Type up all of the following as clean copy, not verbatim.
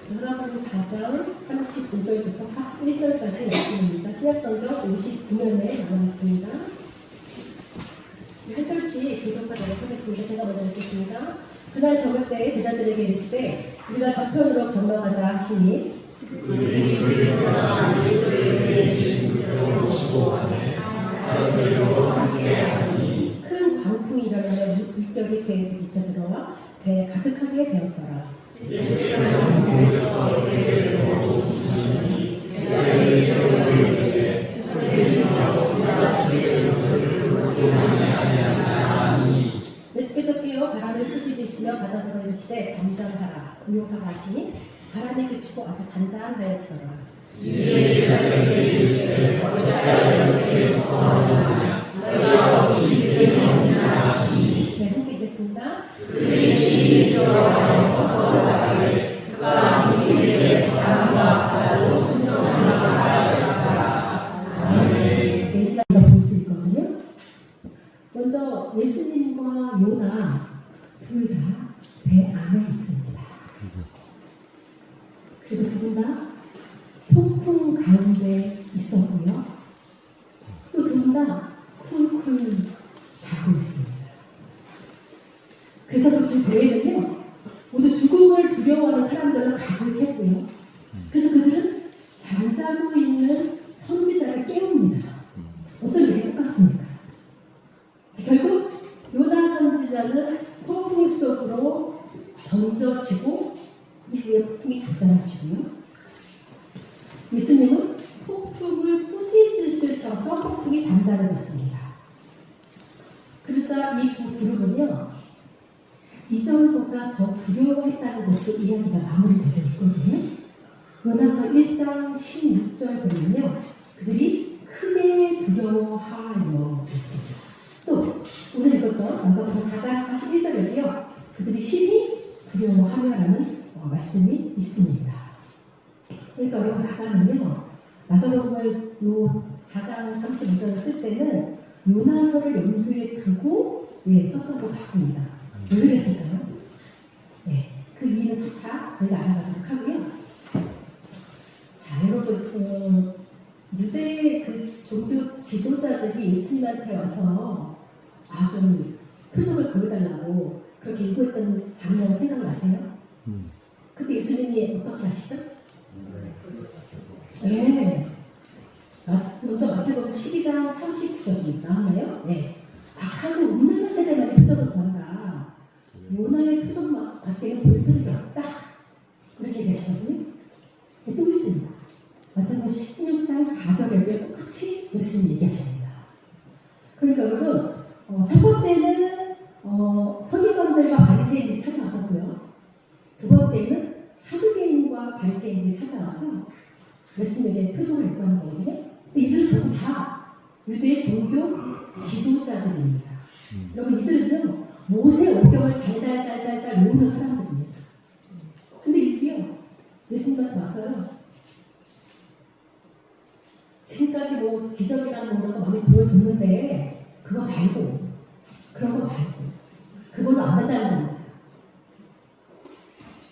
마가복음 4장 35절부터 41절까지 말씀입니다. 신약성경 59면에 나와 있습니다. 한 절씩 교독하도록 하겠습니다. 제가 먼저 읽겠습니다. 그날 저녁 때에 제자들에게 이르시되 우리가 저편으로 건너가자 하시니 큰 광풍이 일어나며 물결이 배에 부딪혀 들어와 배에 가득하게 되었더라. 예수께서 깨어 바람을 꾸짖으시며 바다로 이르시되 잠잠하라 의욕하라 하시니 바람이 그치고 아주 잔잔하여지더라. 네, 함께 읽겠습니다. 네 시간이가 볼 수 있거든요. 먼저 예수님과 요나 둘 다 배 안에 있습니다. 그리고 두 분 다 폭풍 가운데 있었고요. 또 두 분 다 쿨쿨 자고 있습니다. 그래서 그 두 배에는요, 모두 죽음을 두려워하는 사람들로 가득했고요. 그래서 그들은 잠자고 있는 선지자를 깨웁니다. 어쩜 이렇게 똑같습니까? 자, 결국 요나 선지자는 폭풍 속으로 던져지고 이후에 폭풍이 잠잠해지고요. 예수님은 폭풍을 꾸짖으셔서 폭풍이 잠잠해졌습니다. 그러자 이 두 그룹은요, 이전보다 더 두려워했다는 것으로 이야기가 마무리되고 있거든요. 요나서 1장 16절 보면요, 그들이 크게 두려워하여 있습니다. 또 오늘 읽었던 마가복음 4장 41절에도요, 그들이 심히 두려워하며라는 말씀이 있습니다. 그러니까 여러분 마가복음을 요 4장 35절을 쓸 때는 요나서를 염두에 두고 썼던 것 같습니다. 왜 그랬을까요? 네, 그 이유는 차차 우리가 알아가도록 하고요. 자, 여러분, 유대 그 종교 지도자들이 예수님한테 와서 좀 표정을 보여달라고 그렇게 요구했던 장면 생각나세요? 그때 예수님이 어떻게 하시죠? 네. 먼저 마태복음 12장 39절이 나왔나요? 네. 악하고 음란한 세대만의 표정을 보인다. 요나의 표정만 밖에는 보일 표정이 없다. 그렇게 얘기하시거든요. 또 있습니다. 마태복음 16장 4절에도 똑같이 예수님 얘기하십니다. 그러니까 여러분, 첫 번째는 서기관들과 바리새인들이 찾아왔었고요. 두 번째는 사두개인과 바리새인들이 찾아와서 예수님에게 표정을 요구하는 거거든요. 근데 이들은 전부 다 유대의 종교 지도자들입니다. 여러분, 이들은요, 모세 오경을 달달달달달 외우는 사람들입니다. 근데 이들이요, 예수님한테 와서요, 지금까지 뭐 기적이랑 뭐 이런 거 많이 보여줬는데 그거 말고, 그런 거 말고, 그걸로 안 된다는 겁니다.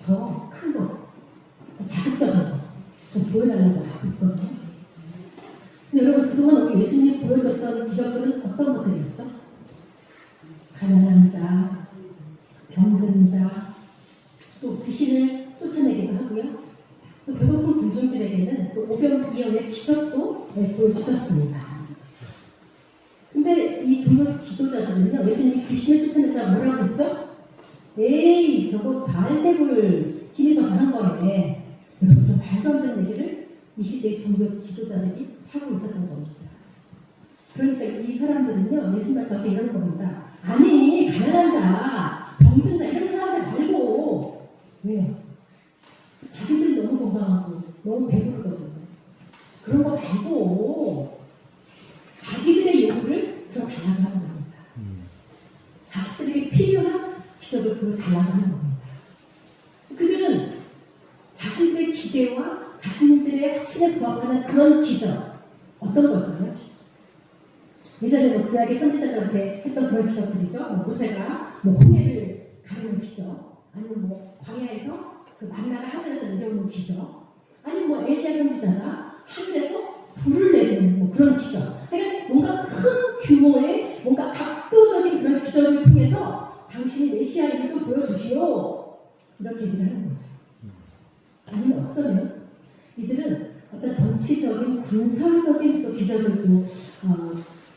더 큰 거, 더 자극적인 거 좀 보여달라고 하고 있거든요. 근데 여러분, 그동안 우리 예수님이 보여줬던 기적들은 어떤 것들이었죠? 가난한 자, 병든 자, 또 귀신을 쫓아내기도 하고요. 또 배고픈 군중들에게는 또 오병이어의 기적도 보여주셨습니다. 근데 이 종교 지도자들은요, 예수님이 귀신을 쫓아낸 자 뭐라고 했죠? 에이, 저거 바알세불 힘입어서 한 거네. 여러분, 좀 말도 안 되는 얘기를 이 시대의 종교 지도자들이 하고 있었던 겁니다. 그러니까 이 사람들은요, 예수님 앞에 가서 이러는 겁니다. 아니, 가난한 자, 병든 자 이런 사람들 말고, 왜요? 자기들이 너무 건강하고 너무 배부르거든요. 그런 거 말고 자기들의 요구를 들어달라고 하는 겁니다. 자식들에게 필요한 기적을 보여달라고 하는 겁니다. 그들은 자신들의 기대와 자신들의 확신에 부합하는 그런 기적, 어떤 걸까요? 예전에 뭐 구약의 선지자들한테 했던 그런 기적들이죠. 모세가 홍해를 가르는 기적, 아니면 광야에서 그 만나가 하늘에서 내려오는 기적, 아니 뭐 엘리야 선지자가 하늘에서 불을 내리는 뭐 그런 기적. 그러니까 뭔가 큰 규모의 뭔가 압도적인 그런 기적을 통해서 당신이 메시아임을 좀 보여주시오. 이렇게 얘기를 하는 거죠. 아니면 어쩌면 이들은 어떤 정치적인 군사적인 또 기적을 또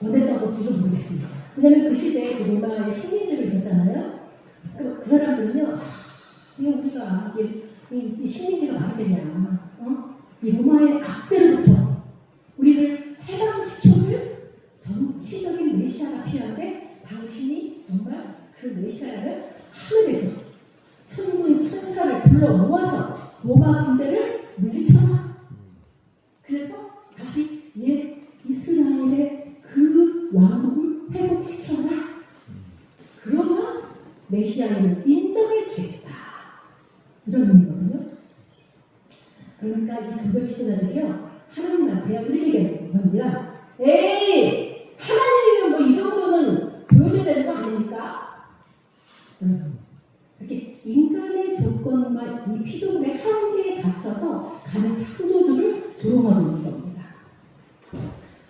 원했던 건지도 모르겠습니다. 왜냐하면 그 시대에 그 로마의 식민지로 있었잖아요. 그 사람들은요, 이게 우리가 이 식민지가 말이 되냐, 이 로마의 압제로부터 우리를 해방시켜줄 정치적인 메시아가 필요한데 당신이 정말 그 메시아를 하늘에서 천군 천사를 불러 모아서 로마 군대를 물리쳐라. 그래서 다시 옛 이스라엘의 그 왕국을 회복시켜라. 그러면 메시아를 인정해 주겠다. 이런 의미거든요. 그러니까 이 종교 지도자들이요, 하나님한테요 이렇게 얘기하는 겁니다. 에이, 하나님이면 뭐 이 정도는 보여줘야 되는 거 아닙니까? 이렇게 인간의 조건과 이 피조물의 한계에 갇혀서 감히 창조주를 조롱하고 있는 겁니다.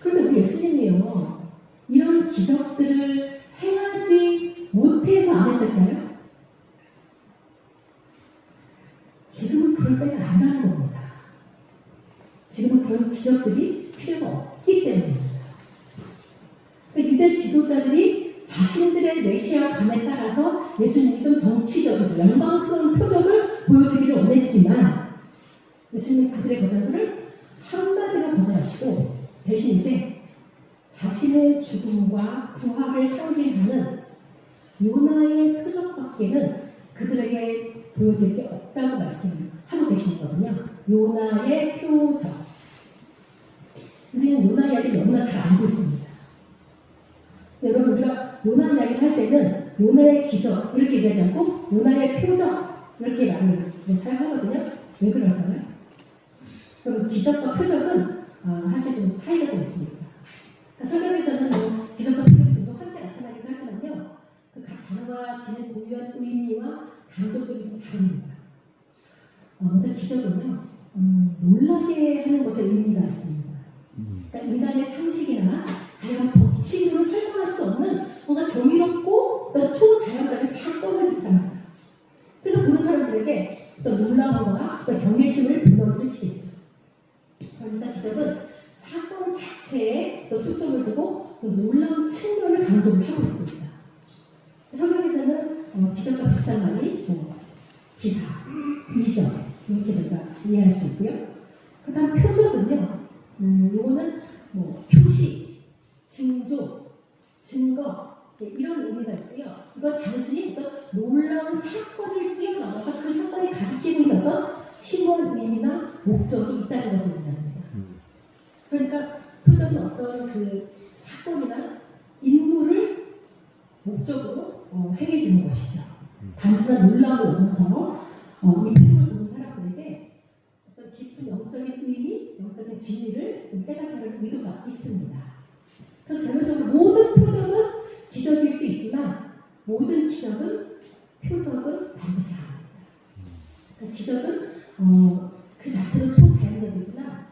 그런데 우리 예수님이요, 이런 기적들을 행하지 못해서 안 했을까요? 지금은 그럴 때가 아니라는 겁니다. 지금은 그런 기적들이 필요가 없기 때문입니다. 유대 지도자들이 자신들의 메시아 감에 따라서 예수님이 좀 정치적이고 영광스러운 표적을 보여주기를 원했지만 예수님은 그들의 거절을 한마디로 거절하시고 대신 이제 자신의 죽음과 부활을 상징하는 요나의 표적밖에는 그들에게 보여질 게 없다고 말씀하고 계시거든요. 요나의 표적. 우리는 요나 이야기를 너무나 잘 알고 있습니다. 여러분, 우리가 요나 이야기를 할 때는 요나의 기적 이렇게 얘기하지 않고 요나의 표적 이렇게 말을 좀 사용하거든요. 왜 그럴까요? 그러면 기적과 표적은 사실 좀 차이가 좀 있습니다. 성경에서는 뭐 기적과 표적이 좀 함께 나타나기도 하지만요, 그 각 단어가 지닌 고유한 의미와 강조점이 좀 다릅니다. 먼저 기적은요, 놀라게 하는 것에 의미가 있습니다. 그러니까 인간의 상식이나 자연 법칙으로 설명할 수 없는 뭔가 경이롭고 또 초자연적인 사건을 뜻합니다. 그래서 보는 사람들에게 또 놀라움과 또 경외심을 불러일으키겠죠. 그러니까 기적은 사건 자체에 또 초점을 두고 또 놀라운 측면을 강조를 하고 있습니다. 성경에서는 기적과 비슷한 말이 기사, 이적 이렇게 저희가 이해할 수 있고요. 그 다음 표적은요, 요거는 표시, 징조, 증거 이런 의미가 있고요. 이건 단순히 어떤 놀라운 사건을 뛰어넘어서 그 사건이 가리키고 있는 어떤 심오한 의미나 목적이 있다는 것을 의미합니다. 그러니까 표적은 어떤 그 사건이나 인물을 목적으로 행해지는 것이죠. 단순한 놀라움을 넘어서 이 표적을 보는 사람들에게 어떤 깊은 영적인 의미, 영적인 진리를 좀 깨닫게 하는 의도가 있습니다. 그래서 결론적으로 모든 표적은 기적일 수 있지만 모든 기적은 표적은 반드시 아닙니다. 그러니까 기적은 그 자체는 초자연적이지만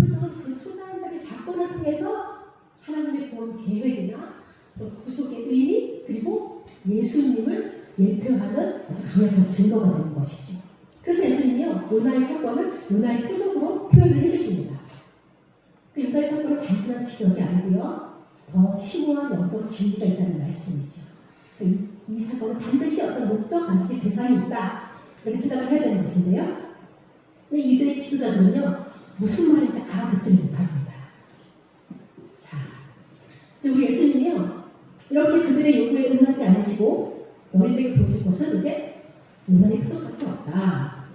표적은 그 초자연적인 사건을 통해서 하나님의 구원 계획이나 또 구속의 의미 그리고 예수님을 예표하는 아주 강력한 증거가 되는 것이죠. 그래서 예수님이요, 요나의 사건을 요나의 표적으로 표현을 해주십니다. 그 요나의 사건은 단순한 기적이 아니고요, 더 심오한 영적 진리가 있다는 말씀이죠. 이 사건은 반드시 어떤 목적, 반드시 대상이 있다 이렇게 생각을 해야 되는 것인데요. 근데 유대 지도자들은요, 무슨 말인지 알아듣지 못합니다. 자, 이제 우리 예수님이요, 이렇게 그들의 요구에 응하지 않으시고 너희들에게 보여줄 것은 이제 요나의 표적밖에 없다.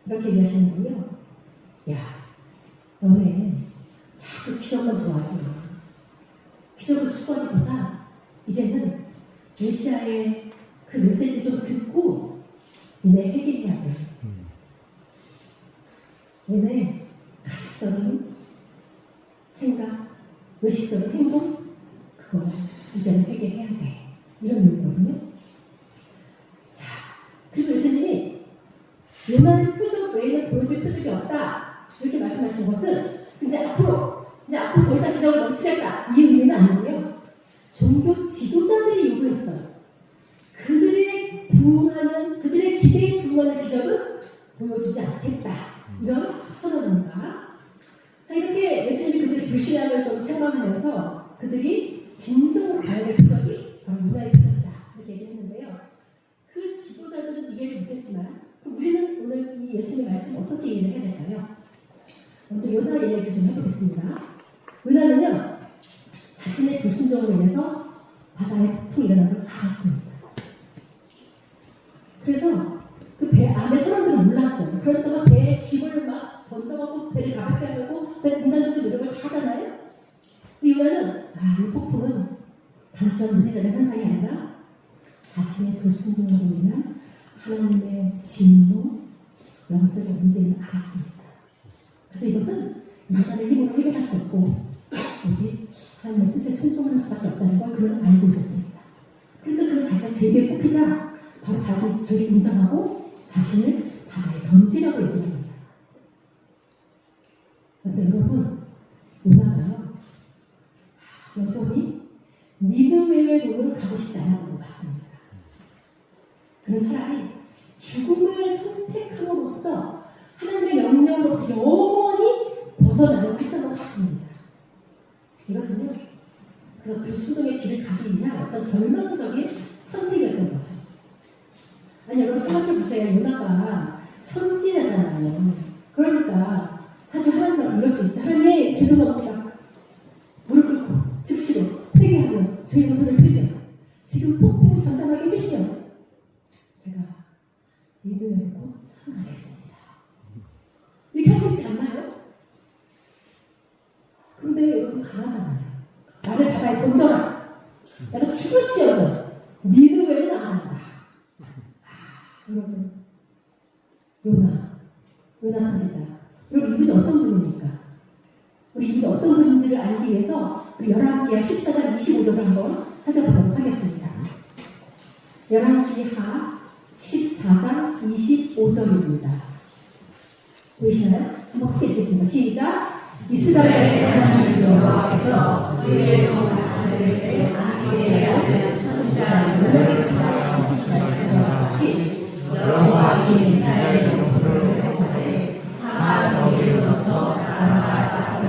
이렇게 얘기하시는 거예요. 야, 너네 자꾸 기적만 좋아하지 마. 기적을 추구하기보다 이제는 메시아의 그 메시지 좀 듣고 너네 회개해야 돼. 너네 가식적인 생각, 의식적인 행동, 그거 이제는 회개해야 돼. 이런 의미거든요. 자, 그리고 예수님이 요나의 표적 외에는 보여줄 표적이 없다. 이렇게 말씀하신 것은 이제 앞으로 더 이상 기적을 멈추겠다. 이 의미는 아니고요. 종교 지도자들이 요구했던 그들의 기대에 부응하는 기적은 보여주지 않겠다. 이런 선언입니다. 자, 이렇게 예수님이 그들의 불신앙을 좀 책망하면서 그들이 진정으로 봐야 될 표적이 바로 요나의 표적이다. 이렇게 얘기했는데요. 그 지도자들은 이해를 못했지만 우리는 오늘 이 예수님의 말씀 어떻게 이해를 해야 될까요? 먼저 요나 이야기를 좀 해보겠습니다. 요나는요, 자신의 불순종으로 인해서 바다에 폭풍이 일어난 걸 알았습니다. 그래서 그 배 안에 사람들은 몰랐죠. 그러니까 막 배에 짐을 막 던져갖고 배를 가볍게 하려고 인간적인 노력을 다 하잖아요. 근데 요나는 이 폭풍은 단순한 물리적인 현상이 아니라 자신의 불순종으로 인한 하나님의 진노, 영적인 문제를 알았습니다. 그래서 이것은 인간의 힘으로 해결할 수 없고 오직 하나님의 뜻에 순종하는 수밖에 없다는 걸 그는 알고 있었습니다. 그러니까 그는 자기가 제비에 뽑히자 바로 저를 인정하고 자신을 바다에 던지라고 얘기합니다. 그런데 여러분, 요나가요 여전히 니느웨로 가고 싶지 않았던 것 같습니다. 그는 차라리 죽음을 선택함으로써 하나님의 명령으로부터 영원히 벗어나려고 했던 것 같습니다. 이것은요, 그가 불순종의 길을 가기 위한 어떤 절망적인 선택이었던 거죠. 아니, 여러분 생각해보세요. 요나가 선지자잖아요. 그러니까 사실 하나님한테 이럴 수 있죠. 하나님, 죄송합니다. 무릎 꿇고 즉시로 회개하며 저희 모습을 풀며 지금 폭풍을 잠잠하게 해주시면 제가 니느웨로 꼭 참가하겠습니다. 이렇게 할 수 있지 않나요? 근데 여러분 안 하잖아요. 나를 바다에 던져라. 내가 죽을지어정 니느웨는 안 한다. 여러분, 요나 선지자. 여러분, 이분이 어떤 분입니까? 우리 이분이 어떤 분인지를 알기 위해서 우리 열왕기하 14장 25절을 한번 찾아보도록 하겠습니다. 열왕기하 14장 25절입니다. 보이시나요? 한번 크게 읽겠습니다. 시작! 이스라엘의 하나님 여호와께서 우리의 종 아들에게 하나님의 선지자 요나를 통하여 말씀하셨듯이 여호와 이 이스라엘의 영토를 회복하되 다만 거기에서부터 나아가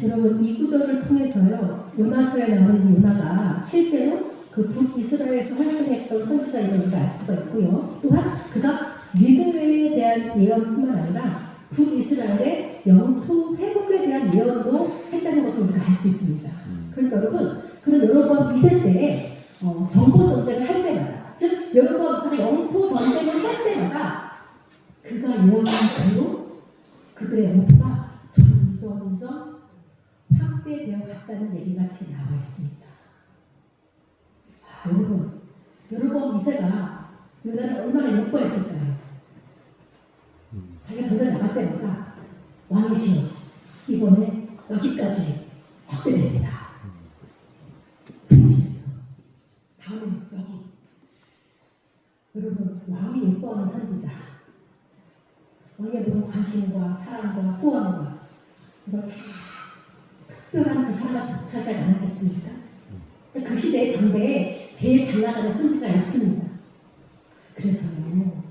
여러분, 이 구절을 통해서요, 요나서에 나오는 이 요나가 실제로 그 북이스라엘에서 활동했던 선지자 이름을 알 수가 있고요. 또한 그가 니느웨에 대한 예언뿐만 아니라 북이스라엘의 영토 회복에 대한 예언도 했다는 것을 우리가 알 수 있습니다. 그러니까 여러분, 그는 여로보암 2세 때에 정보 전쟁을 할 때마다, 즉 여로보암 2세가 영토 전쟁을 할 때마다 그가 예언한 대로 그들의 영토가 점점점 확대되어 갔다는 얘기가 지금 나와 있습니다. 여러분, 여로보암 2세가 요나를 얼마나 예뻐했을까요? 자기가 전쟁 나갈 때마다 왕이시여, 이번에 여기까지 확대됩니다. 성취했어. 다음엔 여기. 여러분, 왕이 예뻐하는 선지자, 왕의 모든 관심과 사랑과 후원과 이걸 다 특별한 그 사랑을 격차하지 않았겠습니까? 그 시대의 당대에 제일 잘 나가는 선지자였습니다. 그래서요,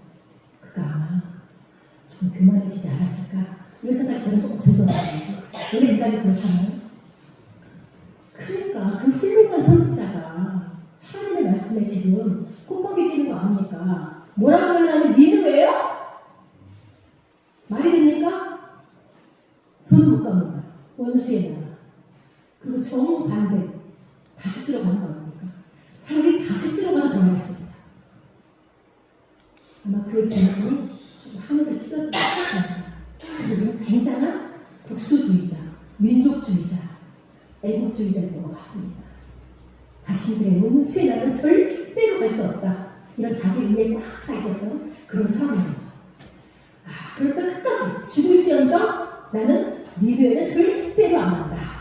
그가 아마 좀 교만해지지 않았을까? 이런 생각이 저는 조금 들더라고요. 원래 인간이 그렇잖아요. 그러니까 그 훌륭한 선지자가 하나님의 말씀에 지금 콧방귀 끼는 거 아닙니까? 뭐라고 하나님 니느웨요? 말이 됩니까? 저는 못 갑니다. 원수의 나라. 그리고 정반대 다시스로 가는 거 아닙니까? 차라리 다시스로 가서 전화했습니다. 아마 그의 기능이 조금 하늘을 찔렀던 것 같습니다. 그리고 굉장한 국수주의자, 민족주의자, 애국주의자였던 것 같습니다. 자신들의 원수의 나라는 절대로 갈 수 없다. 이런 자기 의에 꽉 차 있었던 그런 사람인 거죠. 그러니까 끝까지 죽을지언정 나는 니느웨는 절대로 안 간다.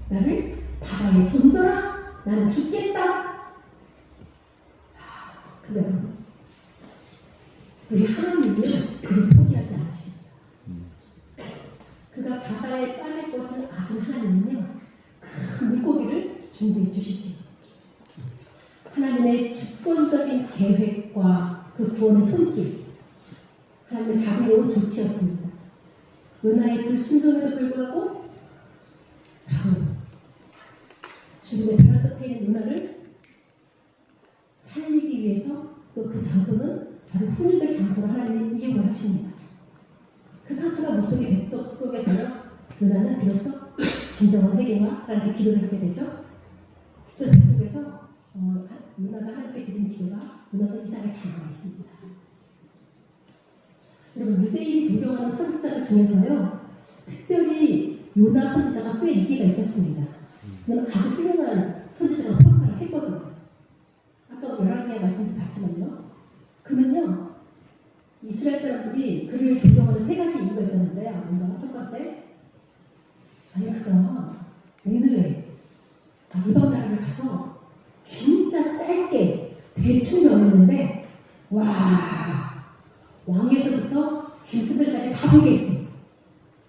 나를 바다에 던져라. 나는 죽겠다. 근데 우리 하나님은 그를 포기하지 않으십니다. 그가 바다에 빠질 것을 아신 하나님은요, 큰 물고기를 준비해 주시지. 하나님의 주권적인 계획과 그 구원의 손길, 하나님의 자비로운 조치였습니다. 요나의 불순종에도 불구하고 바로 죽음의 벼랑 끝에 있는 요나를 살리기 위해서 또 그 장소는 바로 훈육의 장소로 하나님이 이용을 하십니다. 그 캄캄한 물속의 뱃속 속에서요, 요나는 비로소 진정한 회개와 하나님께 기도를 하게 되죠. 실제 뱃속에서 요나가 하나님께 드린 기도가 요나서 2장에 다 나와 있습니다. 여러분, 유대인이 존경하는 선지자들 중에서요, 특별히 요나 선지자가 꽤 인기가 있었습니다. 왜냐면 아주 훌륭한 선지자라고 평가를 했거든요. 아까 11개의 말씀도 봤지만요, 그는요, 이스라엘 사람들이 그를 존경하는 3가지 이유가 있었는데요. 먼저 첫 번째, 아니 그가 니느웨 이방 나라를 가서 진짜 짧게 대충 전했는데, 와, 왕에서부터 짐승들까지 다 보게 있어요.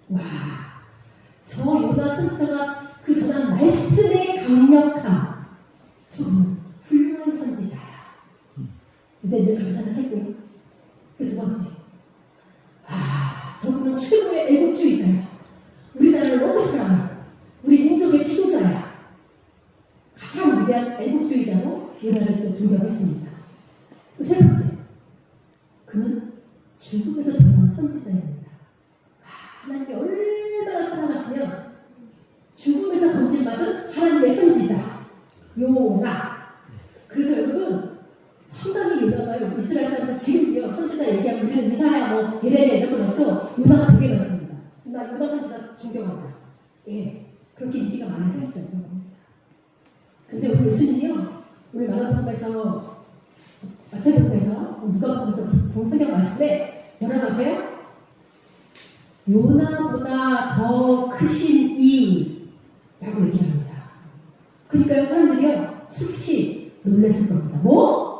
와, 저 요나 선지자가 그 전한 말씀의 강력함, 저는 훌륭한 선지자야. 유대인들 그렇게 생각했고요. 그 두 번째, 저분은 최고의 애국주의자야. 우리나라를 너무 사랑해. 우리 민족의 지도자야. 가장 위대한 애국주의자로 요나를 또 존경했습니다. 또 세 번째, 그는 죽음에서 돌아온 선지자입니다. 하나님이 얼마나 사랑하시면 죽음에서 건진받은 하나님의 선지자 요나. 그래서 여러분, 상당히 요나가요, 이스라엘 사람들 지금도요, 선지자 얘기하면 우리는 이사야, 뭐 예레미야 이런 거 넣죠. 요나가 되게 많습니다. 나 요나 선지자 존경한다. 예, 그렇게 인기가 많은 선지자인 겁니다. 근데 우리 예수님이요, 우리 마가복음에서, 마태복음에서, 누가복음에서 본 성경 말씀에 뭐라고 하세요? 요나보다 더 크신 이 라고 얘기합니다. 그러니까요, 사람들이요, 솔직히 놀랐을 겁니다. 뭐?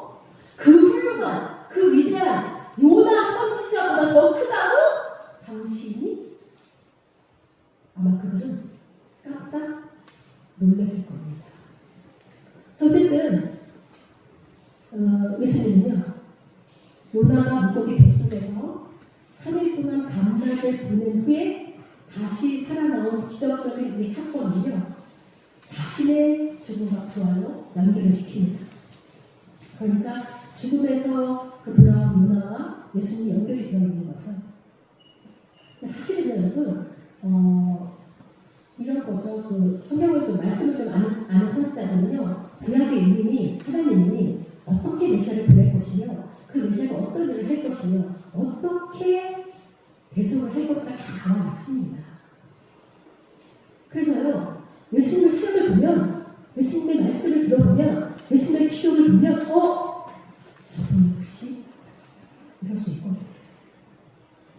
그 훌륭한, 그 위대한 요나 선지자보다 더 크다고? 당신이? 아마 그들은 깜짝 놀랐을 겁니다. 어쨌든 예수님은요, 요나가 물고기 뱃속에서 3일 동안 밤낮을 보낸 후에 다시 살아나온 기적적인 이 사건을요, 자신의 죽음과 부활로 연결을 시킵니다. 그러니까 죽음에서 그 돌아온 요나와 예수님이 연결이 되어 있는 거죠. 사실은 여러분, 이런 거죠. 그 성경을 좀, 말씀을 좀 아는 선지자들은요, 구약의 유민이, 하나님이 어떻게 메시아를 보낼 것이며, 그 메시아가 어떤 일을 할 것이며, 어떻게 대속을 할 것인가 다 나와 있습니다. 그래서요, 예수님의 사역을 보면, 예수님의 말씀을 들어보면, 예수님의 기적을 보면, 저분 역시 이럴 수 있거든요.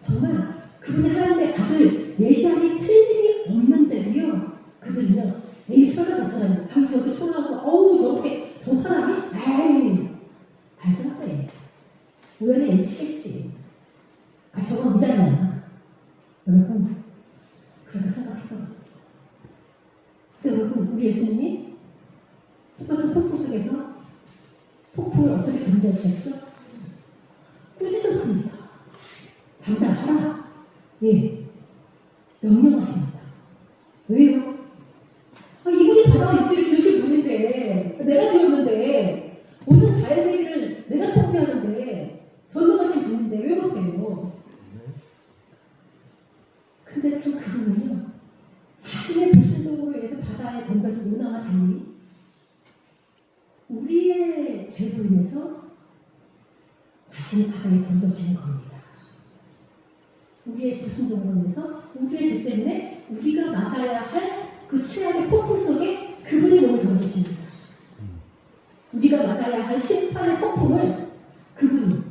정말 그분이 하나님의 아들 메시아니 틀림이 없는데도요, 그들은요, 에이 설마 저 사람이, 저렇게 초라하고, 저렇게 저 사람이, 알더라 그래. 우연에 일치겠지. 저건 미담이야. 여러분, 그렇게 생각해봐요. 근데 여러분, 우리 예수님이 똑같은 폭풍 속에서 폭풍을 어떻게 잠재우셨죠? 꾸짖었습니다. 잠잠하라. 예, 명령하십니다. 왜요? 이분이 바다와 육지를 지으신 분인데, 내가 지었는데, 모든 자연 세계를 내가 통제하는데, 전능하신 분인데 왜 못해요? 근데 참 그분은요, 자신의 불순종으로 인해서 바다에 던져진 요나와 달리 우리의 죄로 인해서 자신이 바다에 던져지는 겁니다. 우리의 불순종으로 인해서, 우리의 죄 때문에 우리가 맞아야 할 그 최악의 폭풍 속에 그분이 몸을 던지십니다. 우리가 맞아야 할 심판의 폭풍을 그분이,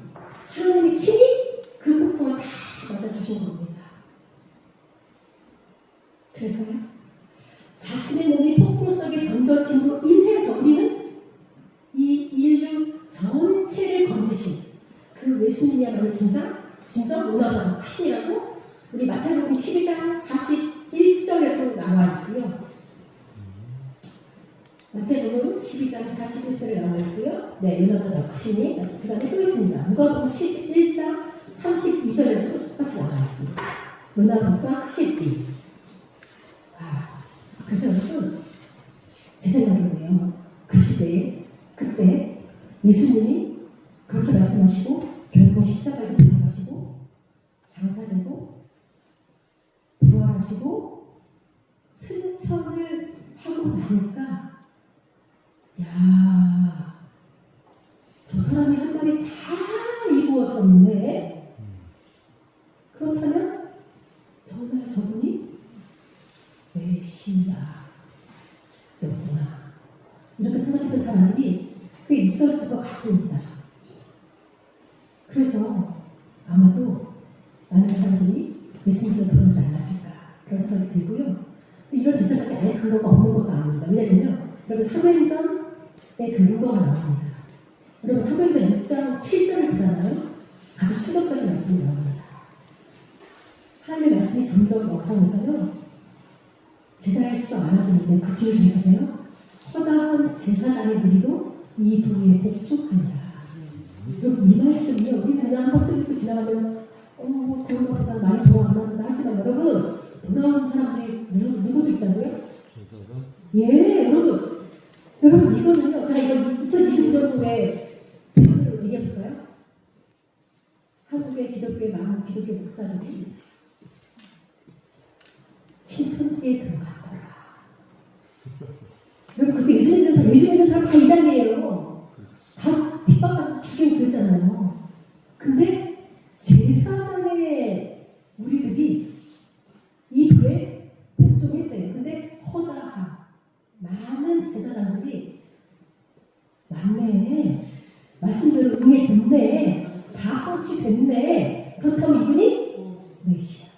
하나님이 친히 그 폭풍을 다 맞아주신 겁니다. 그래서요, 자신의 몸이 폭풍 속에 던져짐으로 인해서 우리는 이 인류 전체를 건지신 그 예수님이야말로 진정 은혜보다 더 크시니라고 우리 마태복음 12장 41절에도 나와 있고요. 마태복음 12장 41절에 나와 있고요. 네, 은혜보다 더 크시니. 그 다음에 또 있습니다. 누가복음 11장 32절에도 똑같이 나와 있습니다. 은혜보다 크실디. 그래서 여러분, 제 생각에는요, 그 시대에, 그때 예수님이 그렇게 말씀하시고, 결국 십자가에서 돌아가시고, 장사되고, 부활하시고, 승천을 하고 나니까, 야, 저 사람이 한 말이 다 이루어졌네. 그렇다면, 정말 저분이 메시아 였구나. 이렇게 생각했던 사람들이 꽤 있었을 것 같습니다. 그래서 아마도 많은 사람들이 예수님으로 돌아오지 않았을까 그런 생각이 들고요. 이런 제 생각에 아예 근거가 없는 것도 아닙니다. 왜냐면요, 여러분 사도행전에 근거가 나옵니다. 여러분 사도행전 6장 7절을 보잖아요. 아주 충격적인 말씀이 나옵니다. 하나님의 말씀이 점점 역사에서요, 제자의 수가 많아지는데 그 뒤를 좀 보세요. 허다한 제사장의 무리도 이 도에 복종하니라. 여러분 이 말씀이요, 우리는 그냥 한번 쓰고 지나가면 그런 것보다 많이 돌아간다 하지만 여러분, 돌아온 사람들이 누구도 있다고요? 예, 여러분 이거는요, 제가 이걸 2025년도에 표현으로 얘기해볼까요? 한국의 기독교의 많은 기독교 목사들이 신천지에 들어갔더라. 여러분 그때 예수 믿는 사람 다 이단이에요. 다 핍박받고 죽이고 그랬잖아요. 근데 제사장의 우리들이 이 도에 복종했대요. 근데 허다한 많은 제사장들이 맞네, 말씀대로 응해줬네, 다 성취됐네, 그렇다고 이분이 메시아.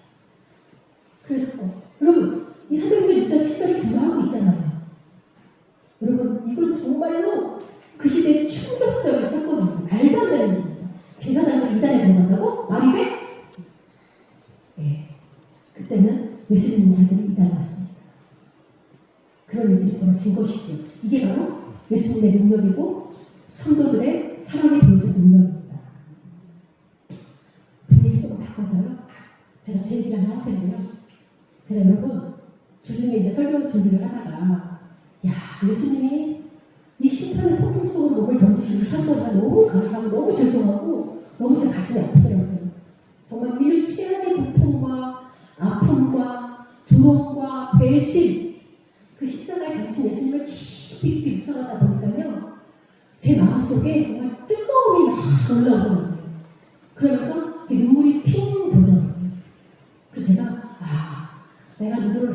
그래서 여러분 이 사도행전 6장 7절이 증거하고 있잖아요. 여러분 이건 정말로 그 시대의 충격적인 사건입니다. 말도 안 되는 일입니다. 제사장들이 이단에 들어간다고? 말이 돼? 예. 그때는 예수 믿는 자들이 이단이었습니다. 그런 일들이 벌어진 것이죠. 이게 바로 예수님의 능력이고 성도들의 사랑이 보여준 능력입니다. 분위기 조금 바꿔서요, 제가 제 얘기를 하나 할 텐데요. 제가 여러분 주중에 이제 설교 준비를 하다가, 야, 예수님이 이 심판의 폭풍 속으로 몸을 던지신 이 사건이 너무 감사하고 너무 죄송하고 너무 제 가슴이 아프더라고요. 정말 인류 최악의 고통과 아픔과 조롱과 배신, 그 십자가에 달리신 예수님을 깊이 묵상하다 보니까요, 제 마음속에 정말 뜨거움이 막 올라오더라고요. 그러면서 눈물이 핑 돌더라고요. 그래서 제가 내가 누구를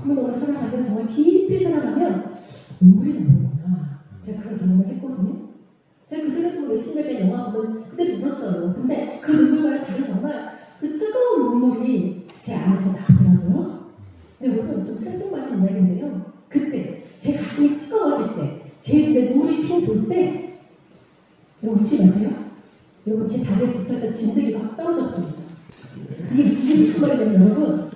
너무너무 사랑하면, 정말 깊이 사랑하면 눈물이 나는구나. 제가 그런 경험을 했거든요. 제가 그전에도 예수님에 대한 영화 보면 그때도 울었어요. 근데 그 눈물과는 다른 정말 그 뜨거운 눈물이 제 안에서 나오더라고요. 근데 여러분 좀 생뚱맞은 이야기인데요. 그때 제 가슴이 뜨거워질 때, 내 눈물이 핑 돌 때, 여러분 웃지 마세요. 여러분 제 다리에 붙었던 진드기가 확 떨어졌습니다. 이게 무슨 말이냐면 여러분,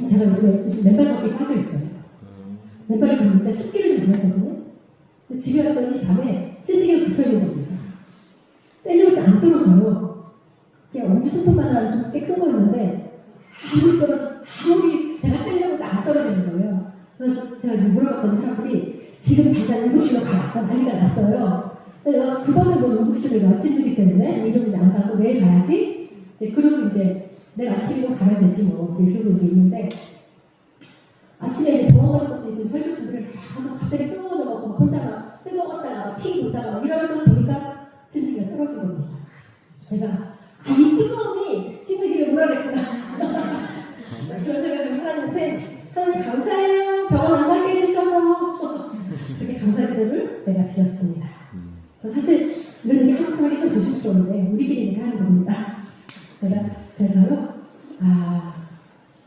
제가 요즘 맨발 걷기에 빠져있어요. 맨발을 걷는데 습기를 좀 내렸거든요. 근데 집에 왔더니 밤에 찐득이가 붙어있는 겁니다. 때리니까 안 떨어져요. 그냥 엄지손톱만한 좀 꽤 큰 거였는데 아무리 제가 때리려고 안 떨어지는 거예요. 그래서 제가 물어봤더니 사람들이 지금 당장 응급실로 가라 난리가 났어요. 내가 그 밤에 뭐 응급실에 가 찐득이 때문에 이러면 이제 안 가고 내일 가야지. 이제 그러고 이제 내일 아침이면 가야 되지 뭐 이제 그러고 이제 있는데, 아침에 이제 병원 가는 것도 있고 설교 준비를 하고 갑자기 뜨거워져갖고 혼자 막 뜨거웠다가 피 돌다가 막 이러면서 보니까 찐득이가 떨어진 겁니다. 제가 이 뜨거움이 찐득이를 몰아냈구나. 그런 생각을 하는데, 하나님 감사해요. 병원 안 가게 해주셔서. 그렇게 감사 기도를 제가 드렸습니다. 사실 이런 얘기 함부로 하기 좀 조심스러운데 우리끼리 하는 겁니다. 제가 그래서요,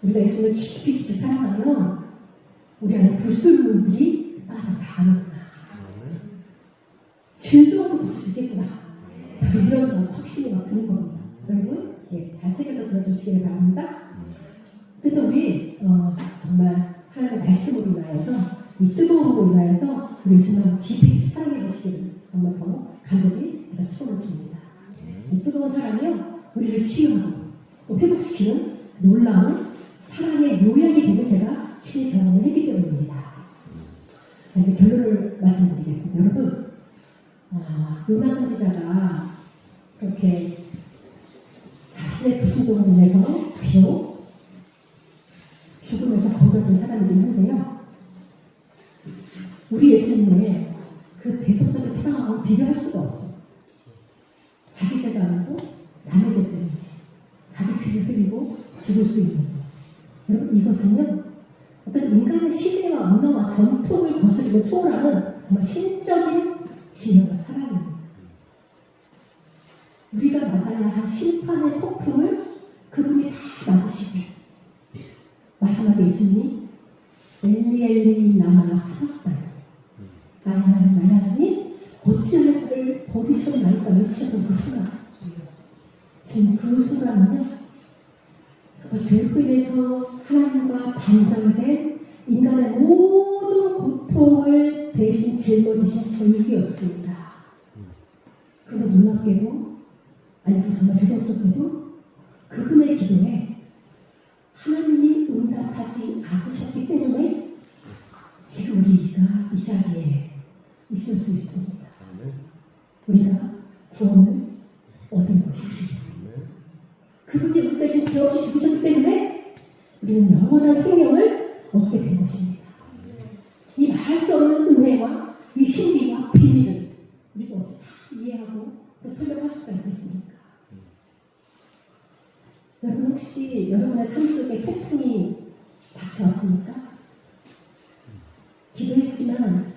우리가 예수님을 깊이 사랑하면 우리 안에 불순물들이 빠져나가는구나. 즐거움도 붙일 수 있겠구나. 저는 이런 확신이 막 드는 겁니다. 여러분, 예, 잘 새겨서 들어주시기를 바랍니다. 어쨌든 우리 정말 하나님의 말씀으로 인하여서 이 뜨거움으로 인하여서 우리 예수님 깊이 사랑해 주시기를 정말 더 간절히 제가 축원을 드립니다. 이 뜨거운 사랑이요 우리를 치유하고 또 회복시키는 놀라운 사랑의 요약이 되고 제가 친히 경험을 했기 때문입니다. 자, 이제 결론을 말씀드리겠습니다. 여러분, 요나 선지자가 그렇게 자신의 불순종으로 인해서 비록 죽음에서 건져진 사람이긴 한데요. 우리 예수님의 그 대속적인 사랑하고 비교할 수가 없죠. 자기 죄가 아니고 남의 죄 때문에 자기 피를 흘리고 죽을 수 있는 것. 여러분, 이것은요 어떤 인간의 시대와 문화와 전통을 거스르고 초월하는 정말 신적인 진영과 사랑입니다. 우리가 맞아야 할 심판의 폭풍을 그분이 다 맞으시고 마지막에 예수님이 엘리 엘리 라마 사박다니 나의 하나님 나의 하나님 어찌하여 나를 버리셨나이까 외치던 그 순간, 지금 그 순간은요 정말 죄로 인해서 하나님과 단절된 인간의 모든 고통을 대신 짊어지신 절기였습니다. 그런데 놀랍게도, 아니 정말 죄송스럽게도 그분의 기도에 하나님이 응답하지 않으셨기 때문에 지금 우리가 이 자리에 있을 수 있습니다. 우리가 구원을 얻은 것이지. 그분이 우리 대신 죄 없이 죽으셨기 때문에 우리는 영원한 생명을 얻게 된 것입니다. 이 말할 수 없는 은혜와 이 신비와 비밀을 우리가 어찌 다 이해하고 또 설명할 수가 있겠습니까? 여러분, 혹시 여러분의 삶 속에 폭풍이 닥쳐왔습니까? 기도했지만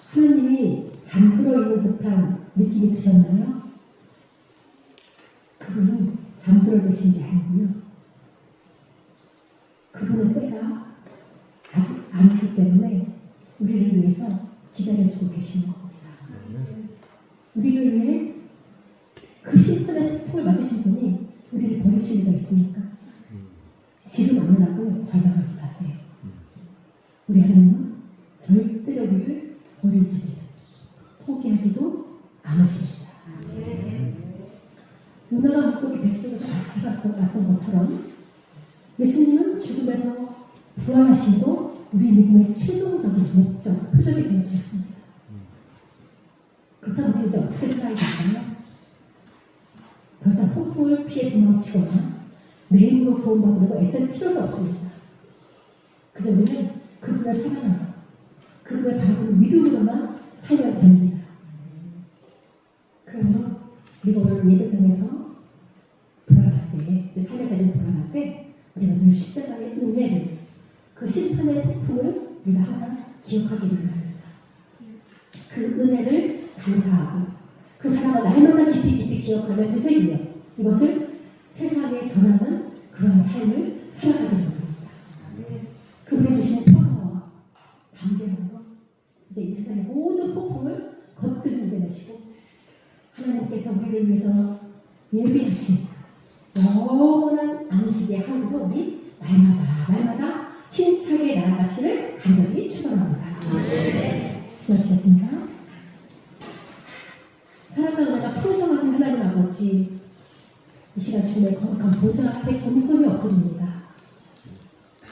하나님이 잠들어 있는 듯한 느낌이 드셨나요? 그분은 잠들어 계신 게 아니고요. 그분의 때가 아직 아니기 때문에 우리를 위해서 기다려주고 계시는 겁니다. 우리를 위해 그 심판의 폭풍을 맞으신 분이 우리를 버리실 리가 있습니까? 지금 아니라고 절망하지 마세요. 우리 하나님은 절대로 우리를 버리지도 포기하지도 않으십니다. 요나가 물고기 뱃속에서 같이 살았던 것처럼 예수님은 죽음에서 부활하심도 우리 믿음의 최종적인 목적, 표적이 되어주셨습니다. 그렇다면 우리 이제 어떻게 살아야 될까요? 더 이상 폭풍을 피해 도망치거나 내 힘으로 구원받으려고 애쓸 필요가 없습니다. 그저 우리는 그분을 사랑하고 그분을 바라보는 믿음으로만 살면 됩니다. 그러므로 우리가 오늘 예배당에서 돌아갈 때, 이제 삶의 자리에 돌아갈 때 우리가 늘 십자가의 은혜를, 그 심판의 폭풍을 우리가 항상 기억하기를 바랍니다. 그 은혜를 감사하고 그 사랑을 날마다 깊이 기억하며 되새기며 이것을 세상에 전하는 그런 삶을 살아가기를 바랍니다. 그분이 주신 평화와 담대함으로 이제 이 세상의 모든 폭풍을 걷들고 이겨내시고 하나님께서 우리를 위해서 예비하신 영원한 안식의 하루로 우리 날마다 힘차게 나아가시기를 간절히 축원합니다. 기도하시겠습니다. 사랑과 은혜가 풍성하신 하나님 아버지, 이 시간 주님의 거룩한 보좌 앞에 겸손히 엎드립니다.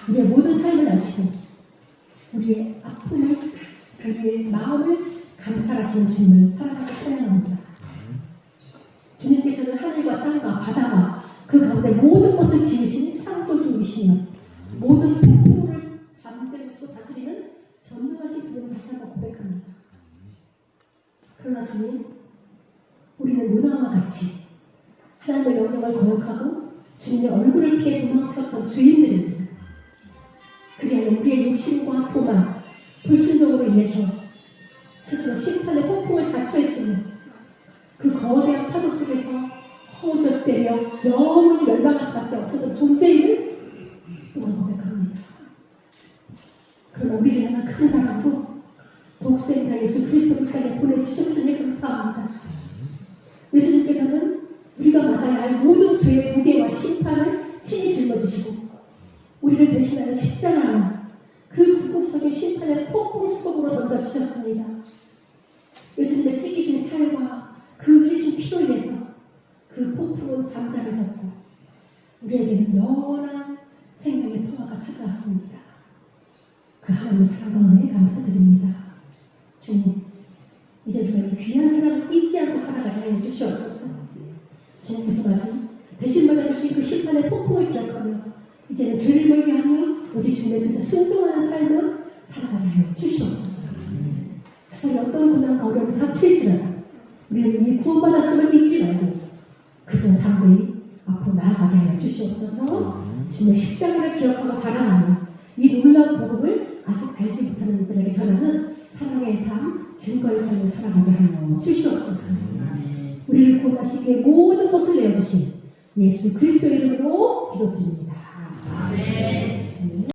우리의 모든 삶을 아시고 우리의 아픔을, 우리의 마음을 감찰하시는 주님을 사랑하고 찬양합니다. 주님께서는 하늘과 땅과 바다와 그 가운데 모든 것을 지으신 창조주이시며 모든 폭풍을 잠재우시고 다스리는 전능하신 그분을 다시 한번 고백합니다. 그러나 주님, 우리는 요나와 같이 하나님의 명령을 거역하고 주님의 얼굴을 피해 도망쳤던 죄인들입니다. 그리하여 우리의 욕심과 교만, 불순종으로 인해서 스스로 심판의 폭풍을 자초했으며 그 거대한 파도 속에서 허우적대며 영원히 멸망할 수밖에 없었던 존재임을 또한 고백합니다. 그러나 우리를 향한 큰 사랑으로 독생자 예수 그리스도를 이 땅에 보내주셨으니 감사합니다. 예수님께서 죄의 무게와 심판을 친히 짊어지시고 우리를 대신하여 십자가는 그 궁극적인 심판의 폭풍 속으로 던져주셨습니다. 예수님의 찢기신 살과 그 흘리신 피로 인해서 그 폭풍은 잠잠해졌고 우리에게는 영원한 생명의 평화가 찾아왔습니다. 그 하나님의 사랑과 은혜에 감사드립니다. 주님, 이제 저희 귀한 사람을 잊지 않고 살아가게 해 주시옵소서. 주님께서 대신 받아주신 그 심판의 폭풍을 기억하며 이제는 죄를 멀게 하며 오직 주님의 뜻에 순종하는 삶을 살아가게 하여 주시옵소서. 세상에 어떤 고난과 어려움이 닥칠지라도 우리는 이미 구원받았음을 잊지 말고 그저 담대히 앞으로 나아가게 하여 주시옵소서. 주님의 십자가를 기억하고 자랑하며 이 놀라운 복음을 아직 알지 못하는 이들에게 전하는 사랑의 삶, 증거의 삶을 살아가게 하여 주시옵소서. 우리를 구원하시기 위해 모든 것을 내어주신 예수 그리스도의 이름으로 기도드립니다. 아멘.